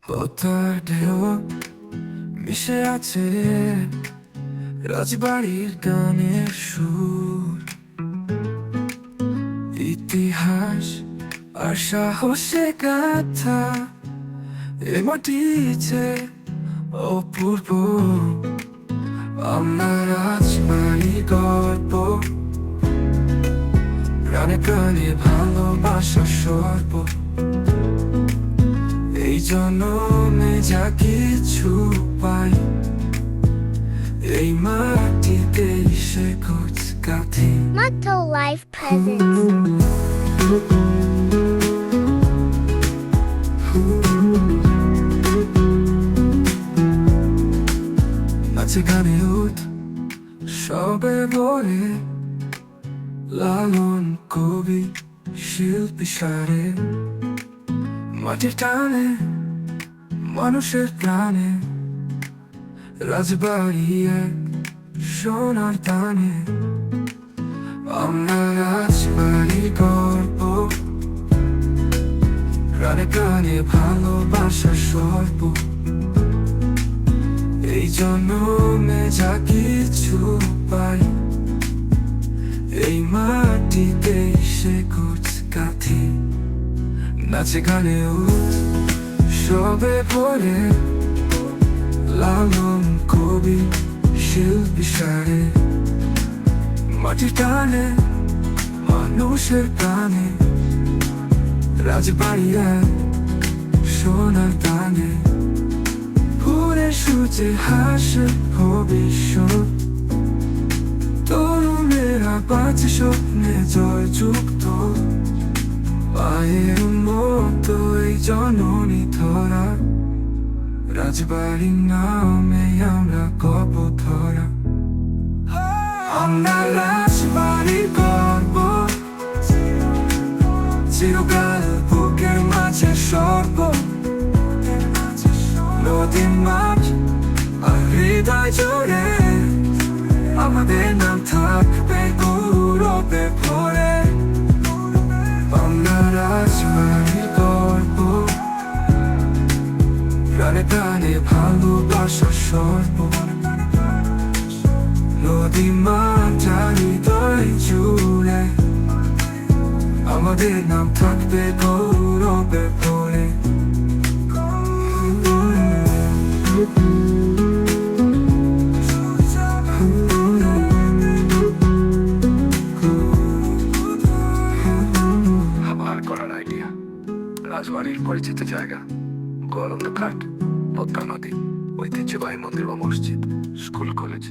পদ্মার ঢেউ মিশে আছে রাজবাড়ির গানের সুর, ইতিহাস আর সাহসে গাথা এ মাটি যে অপূর্ব। আমার রাজবাড়ি গল্প, প্রাণে প্রাণে ভালোবাসা সর্ব। এই জন্মে যা কিছু পাই, এই মাটিতেই সে গাথি। Motto Life Presents. নাচে গানে উঠ সবে ভরে, লালন কবি শিল্পী সারে, মাটির টানে মানুষের প্রাণে, রাজবাড়ি এক সোনার টানে। আমরা রাজবাড়ির গল্প, প্রাণে প্রাণে ভালোবাসা সর্ব। এই জন্মে যা কিছু পাই, এই মাটিতে সে গাথি। নাচে গানে উঠ সবে ভরে, লালন কবি শিল্পী সারে, মাটির টানে মানুষের প্রাণে, রাজবাড়ি এক সোনার টানে। ভোরে সূর্যে হাসে ভবিষ্যৎ, তরুণেরা বাঁচে স্বপ্নে জয়যুক্ত। পায়ের মতো এই জননী ধরা, রাজবাড়ির নামে আমরা গল্প ধরা। আমরা রাজবাড়ির গল্প, চিরকাল বুকের মাঝে সর্ব। নদী মাছ আর হৃদয় জুড়ে, আমাদের নাম থাকবে গৌরবে ভরে। আমরা রাজবাড়ির গল্প, প্রাণে প্রাণে ভালোবাসা সর্ব। নদী মাছ আর হৃদয় জুড়ে, আমাদের নাম থাকবে গৌরবে ভরে। আমার করার আইডিয়া, রাজবাড়ির পরিচিত জায়গা, গোয়ালন্দ ঘাট, পদ্মা নদী, ঐতিহ্যবাহী মন্দির ও মসজিদ, স্কুল কলেজ।